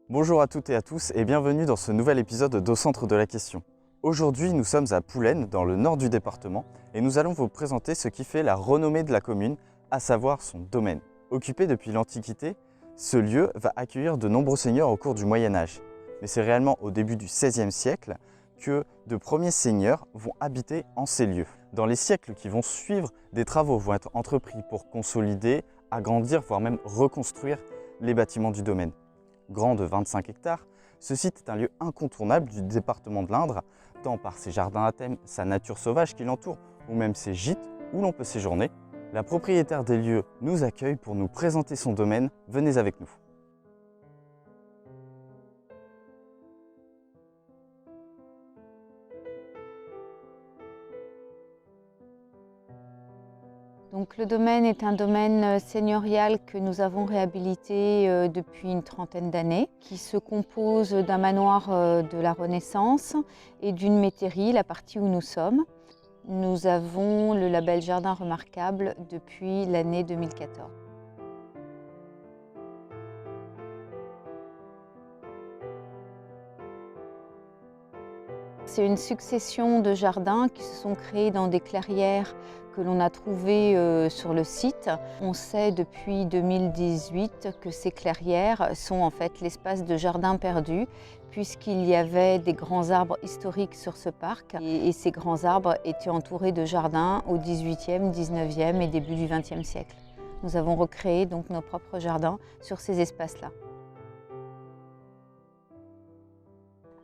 Bonjour à toutes et à tous et bienvenue dans ce nouvel épisode d'Au Centre de la Question. Aujourd'hui, nous sommes à Poulaines, dans le nord du département, et nous allons vous présenter ce qui fait la renommée de la commune, à savoir son domaine. Occupé depuis l'Antiquité, ce lieu va accueillir de nombreux seigneurs au cours du Moyen-Âge. Mais c'est réellement au début du XVIe siècle que de premiers seigneurs vont habiter en ces lieux. Dans les siècles qui vont suivre, des travaux vont être entrepris pour consolider, agrandir, voire même reconstruire les bâtiments du domaine. Grand de 25 hectares, ce site est un lieu incontournable du département de l'Indre, tant par ses jardins à thème, sa nature sauvage qui l'entoure, ou même ses gîtes où l'on peut séjourner. La propriétaire des lieux nous accueille pour nous présenter son domaine. Venez avec nous. Donc, le domaine est un domaine seigneurial que nous avons réhabilité depuis une trentaine d'années, qui se compose d'un manoir de la Renaissance et d'une métairie, la partie où nous sommes. Nous avons le label Jardin remarquable depuis l'année 2014. C'est une succession de jardins qui se sont créés dans des clairières que l'on a trouvées sur le site. On sait depuis 2018 que ces clairières sont en fait l'espace de jardin perdu, puisqu'il y avait des grands arbres historiques sur ce parc. Et ces grands arbres étaient entourés de jardins au XVIIIe, XIXe et début du XXe siècle. Nous avons recréé donc nos propres jardins sur ces espaces-là.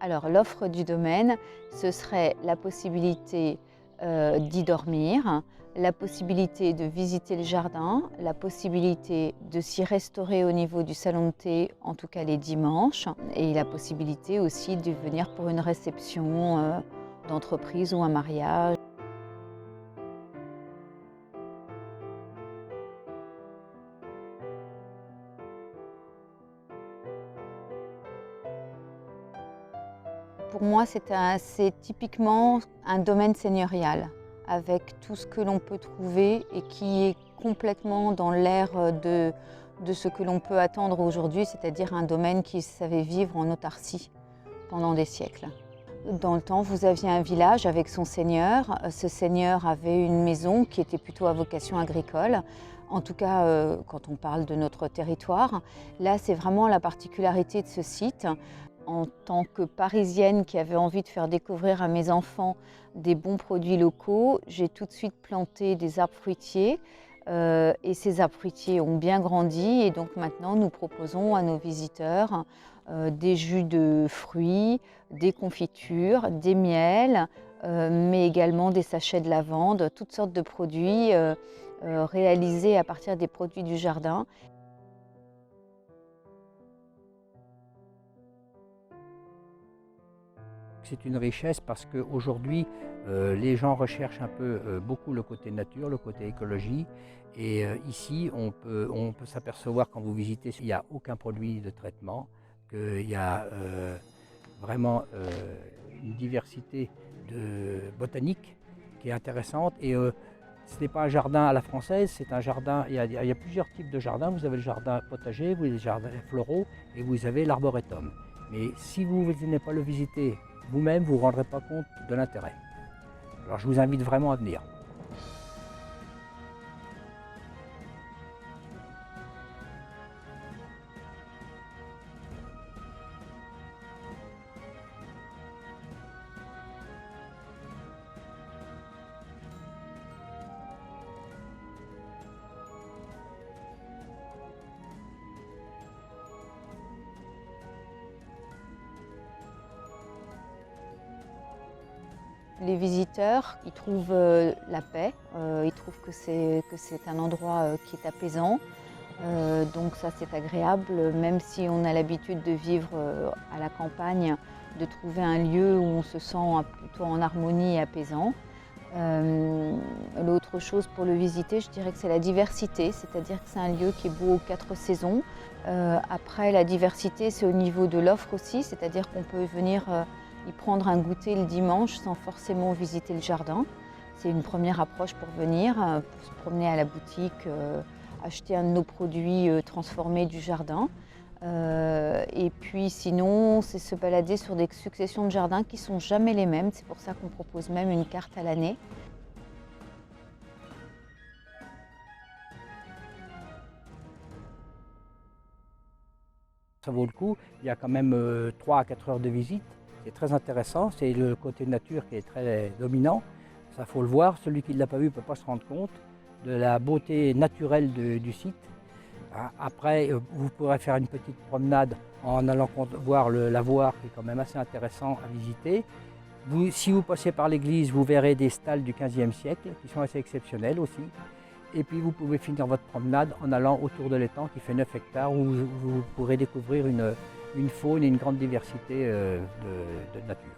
Alors, l'offre du domaine, ce serait la possibilité d'y dormir, la possibilité de visiter le jardin, la possibilité de s'y restaurer au niveau du salon de thé, en tout cas les dimanches, et la possibilité aussi de venir pour une réception d'entreprise ou un mariage. Pour moi, c'est typiquement un domaine seigneurial, avec tout ce que l'on peut trouver et qui est complètement dans l'ère de ce que l'on peut attendre aujourd'hui, c'est-à-dire un domaine qui savait vivre en autarcie pendant des siècles. Dans le temps, vous aviez un village avec son seigneur. Ce seigneur avait une maison qui était plutôt à vocation agricole. En tout cas, quand on parle de notre territoire. Là, c'est vraiment la particularité de ce site. En tant que Parisienne qui avait envie de faire découvrir à mes enfants des bons produits locaux, j'ai tout de suite planté des arbres fruitiers et ces arbres fruitiers ont bien grandi et donc maintenant nous proposons à nos visiteurs des jus de fruits, des confitures, des miels, mais également des sachets de lavande, toutes sortes de produits réalisés à partir des produits du jardin. C'est une richesse parce qu'aujourd'hui, les gens recherchent un peu beaucoup le côté nature, le côté écologie. Et ici, on peut s'apercevoir quand vous visitez, il n'y a aucun produit de traitement, qu'il y a vraiment une diversité de botanique qui est intéressante. Et ce n'est pas un jardin à la française, c'est un jardin, il y a plusieurs types de jardins. Vous avez le jardin potager, vous avez les jardins floraux et vous avez l'arboretum. Mais si vous ne venez pas le visiter vous-même, vous ne vous rendrez pas compte de l'intérêt. Alors je vous invite vraiment à venir. Les visiteurs, ils trouvent la paix, ils trouvent que c'est un endroit qui est apaisant. Donc ça c'est agréable, même si on a l'habitude de vivre à la campagne, de trouver un lieu où on se sent plutôt en harmonie et apaisant. L'autre chose pour le visiter, je dirais que c'est la diversité, c'est-à-dire que c'est un lieu qui est beau aux 4 saisons. Après, la diversité, c'est au niveau de l'offre aussi, c'est-à-dire qu'on peut venir y prendre un goûter le dimanche sans forcément visiter le jardin. C'est une première approche pour venir, pour se promener à la boutique, acheter un de nos produits transformés du jardin. Et puis sinon, c'est se balader sur des successions de jardins qui ne sont jamais les mêmes. C'est pour ça qu'on propose même une carte à l'année. Ça vaut le coup, il y a quand même 3 à 4 heures de visite, c'est très intéressant, c'est le côté nature qui est très dominant, ça faut le voir, celui qui ne l'a pas vu ne peut pas se rendre compte de la beauté naturelle du site. Après, vous pourrez faire une petite promenade en allant voir l'avoir qui est quand même assez intéressant à visiter. Si vous passez par l'église, vous verrez des stalles du XVe siècle qui sont assez exceptionnelles aussi. Et puis vous pouvez finir votre promenade en allant autour de l'étang qui fait 9 hectares où vous pourrez découvrir une faune et une grande diversité de nature.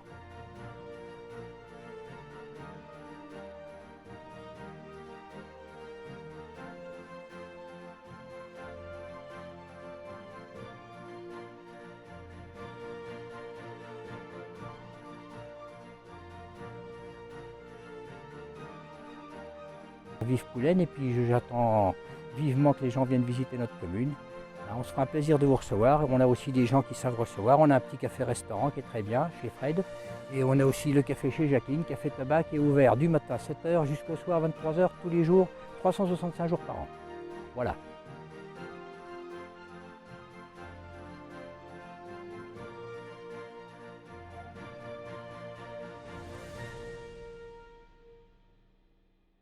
Vive Poulaine, et puis j'attends vivement que les gens viennent visiter notre commune. On se fera un plaisir de vous recevoir. On a aussi des gens qui savent recevoir. On a un petit café-restaurant qui est très bien chez Fred. Et on a aussi le café chez Jacqueline, café tabac qui est ouvert du matin à 7 h jusqu'au soir 23 h tous les jours, 365 jours par an. Voilà.